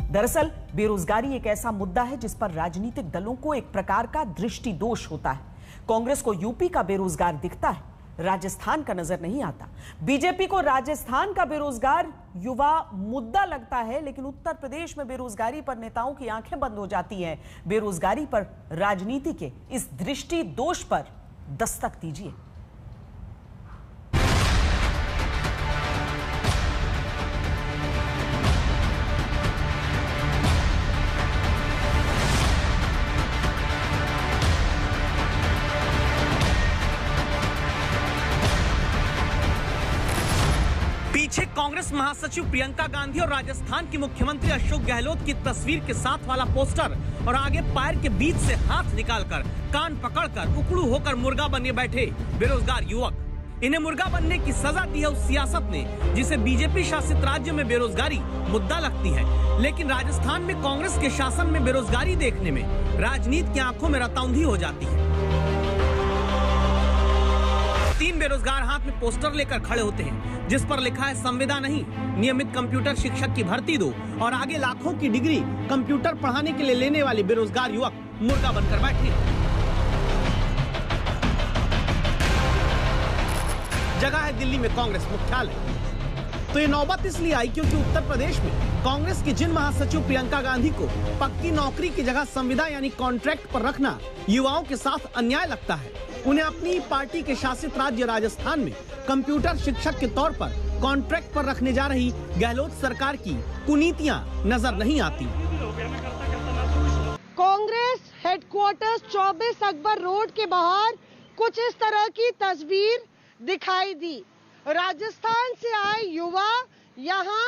दरअसल बेरोजगारी एक ऐसा मुद्दा है जिस पर राजनीतिक दलों को एक प्रकार का दृष्टि दोष होता है। कांग्रेस को यूपी का बेरोजगार दिखता है, राजस्थान का नजर नहीं आता। बीजेपी को राजस्थान का बेरोजगार युवा मुद्दा लगता है, लेकिन उत्तर प्रदेश में बेरोजगारी पर नेताओं की आंखें बंद हो जाती हैं। बेरोजगारी पर राजनीति के इस दृष्टि दोष पर दस्तक दीजिए। पीछे कांग्रेस महासचिव प्रियंका गांधी और राजस्थान की मुख्यमंत्री अशोक गहलोत की तस्वीर के साथ वाला पोस्टर और आगे पैर के बीच से हाथ निकालकर कान पकड़कर उकड़ू होकर मुर्गा बने बैठे बेरोजगार युवक। इन्हें मुर्गा बनने की सजा दी है उस सियासत ने जिसे बीजेपी शासित राज्य में बेरोजगारी मुद्दा लगती है, लेकिन राजस्थान में कांग्रेस के शासन में बेरोजगारी देखने में राजनीति की आंखों में रतौंधी हो जाती है। 3 बेरोजगार हाथ में पोस्टर लेकर खड़े होते हैं जिस पर लिखा है संविदा नहीं, नियमित कंप्यूटर शिक्षक की भर्ती दो, और आगे लाखों की डिग्री कंप्यूटर पढ़ाने के लिए लेने वाले बेरोजगार युवक मुर्गा बनकर बैठे। जगह है दिल्ली में कांग्रेस मुख्यालय। तो ये नौबत इसलिए आई क्योंकि उत्तर प्रदेश में कांग्रेस की जिन महासचिव प्रियंका गांधी को पक्की नौकरी की जगह संविदा यानी कॉन्ट्रैक्ट पर रखना युवाओं के साथ अन्याय लगता है, उन्हें अपनी पार्टी के शासित राज्य राजस्थान में कंप्यूटर शिक्षक के तौर पर कॉन्ट्रैक्ट पर रखने जा रही गहलोत सरकार की कुनीतियां नजर नहीं आती। कांग्रेस हेडक्वार्टर्स 24 अकबर रोड के बाहर कुछ इस तरह की तस्वीर दिखाई दी। राजस्थान से आए युवा यहाँ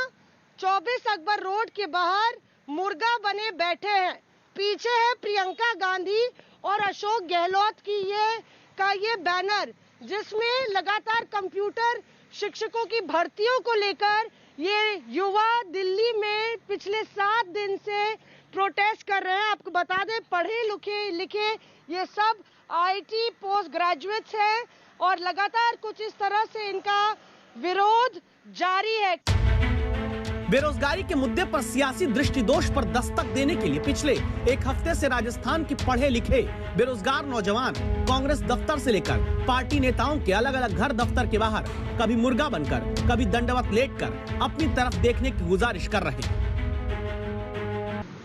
24 अकबर रोड के बाहर मुर्गा बने बैठे हैं। पीछे है प्रियंका गांधी और अशोक गहलोत की ये बैनर, जिसमें लगातार कंप्यूटर शिक्षकों की भर्तियों को लेकर ये युवा दिल्ली में पिछले 7 दिन से प्रोटेस्ट कर रहे हैं। आपको बता दें, पढ़े लिखे ये सब आईटी पोस्ट ग्रेजुएट्स हैं और लगातार कुछ इस तरह से इनका विरोध जारी है। बेरोजगारी के मुद्दे पर सियासी दृष्टि दोष पर दस्तक देने के लिए पिछले एक हफ्ते से राजस्थान के पढ़े लिखे बेरोजगार नौजवान कांग्रेस दफ्तर से लेकर पार्टी नेताओं के अलग अलग घर दफ्तर के बाहर कभी मुर्गा बनकर, कभी दंडवत लेटकर अपनी तरफ देखने की गुजारिश कर रहे हैं।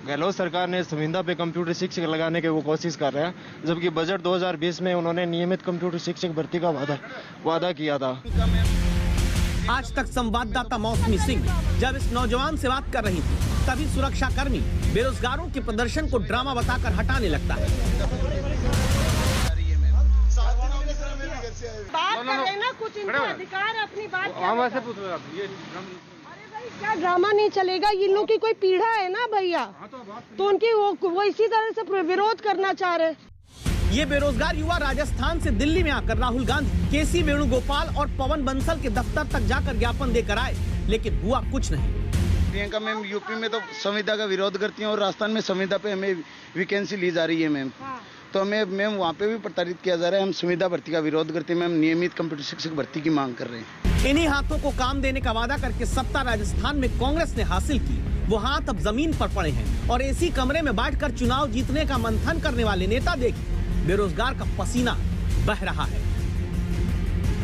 गहलोत सरकार ने संविदा पे कंप्यूटर शिक्षक लगाने की वो कोशिश कर रहे हैं, जबकि बजट 2020 में उन्होंने नियमित कंप्यूटर शिक्षक भर्ती का वादा किया था। आज तक संवाददाता मौसमी सिंह जब इस नौजवान से बात कर रही थी, तभी सुरक्षा कर्मी बेरोजगारों के प्रदर्शन को ड्रामा बताकर हटाने लगता है। बात कर रहे ना, कुछ इनका अधिकार अपनी बात क्या ड्रामा नहीं चलेगा। इन लोग की कोई पीढ़ा है ना भैया, तो उनकी वो इसी तरह से विरोध करना चाह रहे हैं। ये बेरोजगार युवा राजस्थान से दिल्ली में आकर राहुल गांधी, केसी वेणुगोपाल और पवन बंसल के दफ्तर तक जाकर ज्ञापन देकर आए, लेकिन हुआ कुछ नहीं। प्रियंका मैम यूपी में तो संविदा का विरोध करती हैं और राजस्थान में संविदा पे हमें वैकेंसी ली जा रही है मैम। तो हमें मैम वहाँ पे भी प्रताड़ित किया जा रहा है। हम संविदा भर्ती का विरोध करते हैं मैम, नियमित कंप्यूटर शिक्षक भर्ती की मांग कर रहे हैं। इन्हीं हाथों को काम देने का वादा करके सत्ता राजस्थान में कांग्रेस ने हासिल की, वो हाथ अब जमीन पर पड़े हैं और एसी कमरे में बैठकर चुनाव जीतने का मंथन करने वाले नेता देखिए, बेरोजगार का पसीना बह रहा है।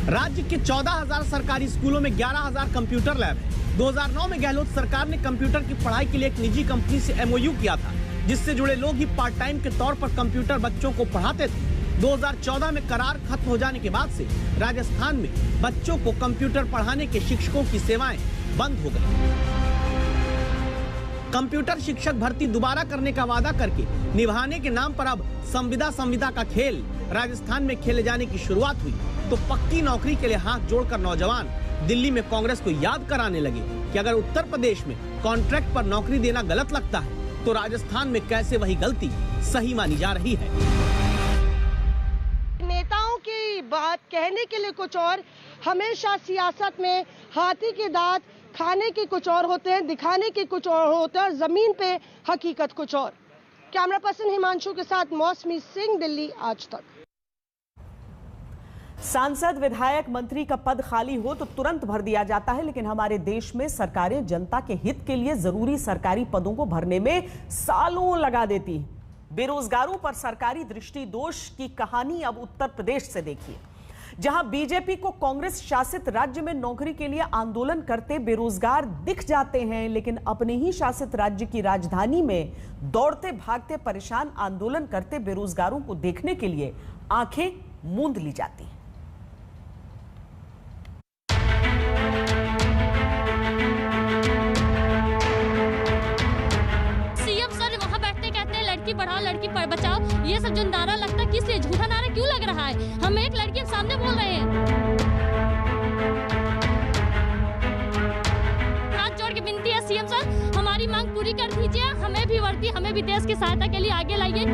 राज्य के 14,000 सरकारी स्कूलों में 11,000 कंप्यूटर लैब है। 2009 में गहलोत सरकार ने कंप्यूटर की पढ़ाई के लिए एक निजी कंपनी से MOU किया था, जिससे जुड़े लोग ही पार्ट टाइम के तौर पर कंप्यूटर बच्चों को पढ़ाते थे। 2014 में करार खत्म हो जाने के बाद से राजस्थान में बच्चों को कंप्यूटर पढ़ाने के शिक्षकों की सेवाएं बंद हो गई। कंप्यूटर शिक्षक भर्ती दोबारा करने का वादा करके निभाने के नाम पर अब संविदा का खेल राजस्थान में खेले जाने की शुरुआत हुई, तो पक्की नौकरी के लिए हाथ जोड़कर नौजवान दिल्ली में कांग्रेस को याद कराने लगे कि अगर उत्तर प्रदेश में कॉन्ट्रैक्ट पर नौकरी देना गलत लगता है, तो राजस्थान में कैसे वही गलती सही मानी जा रही है। नेताओं की बात कहने के लिए कुछ और, हमेशा सियासत में हाथी के दांत खाने के कुछ और होते हैं, दिखाने के कुछ और होते हैं, और जमीन पे हकीकत कुछ और। कैमरा पर्सन हिमांशु के साथ मौसमी सिंह, दिल्ली आज तक। सांसद, विधायक, मंत्री का पद खाली हो तो तुरंत भर दिया जाता है, लेकिन हमारे देश में सरकारें जनता के हित के लिए जरूरी सरकारी पदों को भरने में सालों लगा देती हैं। बेरोजगारों पर सरकारी दृष्टि दोष की कहानी अब उत्तर प्रदेश से देखिए, जहां बीजेपी को कांग्रेस शासित राज्य में नौकरी के लिए आंदोलन करते बेरोजगार दिख जाते हैं, लेकिन अपने ही शासित राज्य की राजधानी में दौड़ते भागते परेशान आंदोलन करते बेरोजगारों को देखने के लिए आंखें मूंद ली जाती हैं। लड़की पढ़ाओ, लड़की बचाओ, ये सब जो नारा लगता है, किस लिए झूठा नारा क्यों लग रहा है? हम एक लड़की के सामने बोल रहे हैं। हाथ जोड़ के विनती है सीएम सर, हमारी मांग पूरी कर दीजिए, हमें भी वर्दी, हमें भी देश की सहायता के लिए आगे लाइए।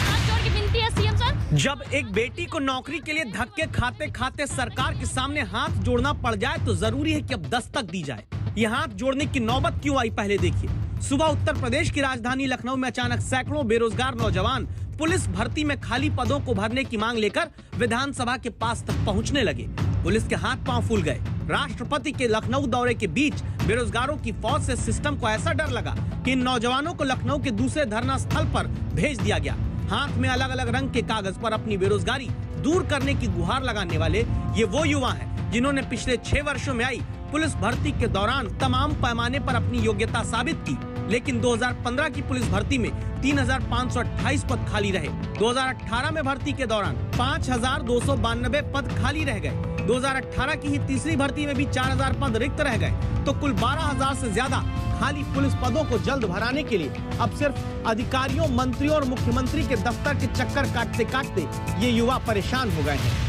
हाथ जोड़ के विनती है सीएम सर। जब एक बेटी को नौकरी के लिए धक्के खाते खाते सरकार के सामने हाथ जोड़ना पड़ जाए तो जरूरी है कि अब दस्तक दी जाए। ये हाथ जोड़ने की नौबत क्यों आई, पहले देखिए। सुबह उत्तर प्रदेश की राजधानी लखनऊ में अचानक सैकड़ों बेरोजगार नौजवान पुलिस भर्ती में खाली पदों को भरने की मांग लेकर विधानसभा के पास तक पहुंचने लगे। पुलिस के हाथ पांव फूल गए। राष्ट्रपति के लखनऊ दौरे के बीच बेरोजगारों की फौज से सिस्टम को ऐसा डर लगा कि इन नौजवानों को लखनऊ के दूसरे धरना स्थल पर भेज दिया गया। हाथ में अलग अलग रंग के कागज पर अपनी बेरोजगारी दूर करने की गुहार लगाने वाले ये वो युवा हैं जिन्होंने पिछले 6 वर्षों में आई पुलिस भर्ती के दौरान तमाम पैमाने पर अपनी योग्यता साबित की, लेकिन 2015 की पुलिस भर्ती में 3,528 पद खाली रहे। 2018 में भर्ती के दौरान 5,292 पद खाली रह गए। 2018 की ही तीसरी भर्ती में भी 4,000 पद रिक्त रह गए। तो कुल 12,000 से ज्यादा खाली पुलिस पदों को जल्द भराने के लिए अब सिर्फ अधिकारियों, मंत्रियों और मुख्यमंत्री के दफ्तर के चक्कर काटते काटते ये युवा परेशान हो गए हैं।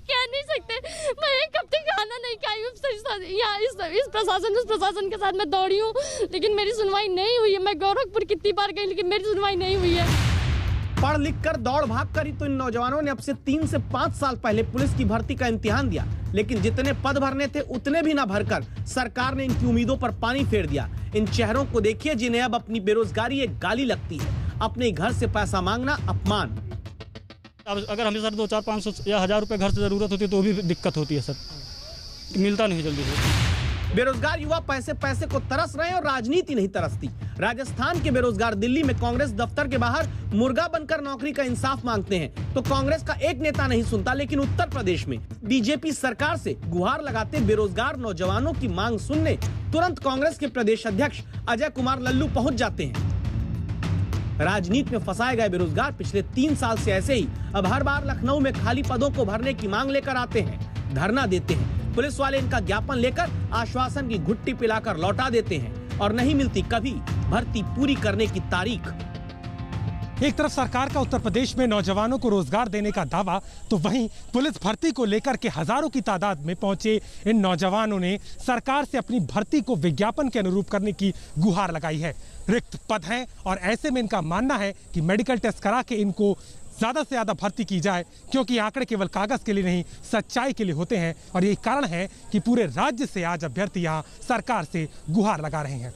कह नहीं सकते, मैं एक हफ्ते खाना नहीं खाई हूँ। यहाँ इस प्रशासन उस प्रशासन के साथ मैं दौड़ी हूँ, लेकिन मेरी सुनवाई नहीं हुई है। मैं गोरखपुर कितनी बार गई, लेकिन मेरी सुनवाई नहीं हुई है। पढ़ लिख कर दौड़ भाग कर ही तो इन नौजवानों ने अब से 3 से 5 साल पहले पुलिस की भर्ती का इम्तिहान दिया, लेकिन जितने पद भरने थे उतने भी ना भरकर सरकार ने इनकी उम्मीदों पर पानी फेर दिया। इन चेहरों को देखिए जिन्हें अब अपनी बेरोजगारी एक गाली लगती है। अपने घर से पैसा मांगना अपमान। अब अगर हमें सर 200, 400, 500 या 1000 रुपए घर से जरूरत होती है तो भी दिक्कत होती है सर, मिलता नहीं जल्दी से। बेरोजगार युवा पैसे पैसे को तरस रहे हैं और राजनीति नहीं तरसती। राजस्थान के बेरोजगार दिल्ली में कांग्रेस दफ्तर के बाहर मुर्गा बनकर नौकरी का इंसाफ मांगते हैं तो कांग्रेस का एक नेता नहीं सुनता, लेकिन उत्तर प्रदेश में बीजेपी सरकार से गुहार लगाते बेरोजगार नौजवानों की मांग सुनने तुरंत कांग्रेस के प्रदेश अध्यक्ष अजय कुमार लल्लू पहुंच जाते हैं। राजनीति में फंसाए गए बेरोजगार पिछले 3 साल से ऐसे ही अब हर बार लखनऊ में खाली पदों को भरने की मांग लेकर आते हैं, धरना देते हैं। पुलिस वाले इनका ज्ञापन लेकर आश्वासन की घुट्टी पिलाकर लौटा देते हैं और नहीं मिलती कभी भर्ती पूरी करने की तारीख। एक तरफ सरकार का उत्तर प्रदेश में नौजवानों को रोजगार देने का दावा, तो वहीं पुलिस भर्ती को लेकर के हजारों की तादाद में पहुंचे इन नौजवानों ने सरकार से अपनी भर्ती को विज्ञापन के अनुरूप करने की गुहार लगाई है। रिक्त पद हैं और ऐसे में इनका मानना है कि मेडिकल टेस्ट करा के इनको ज्यादा से ज्यादा भर्ती की जाए, क्योंकि आंकड़े केवल कागज के लिए नहीं सच्चाई के लिए होते हैं और यही कारण है कि पूरे राज्य से आज अभ्यर्थी यहाँ सरकार से गुहार लगा रहे हैं।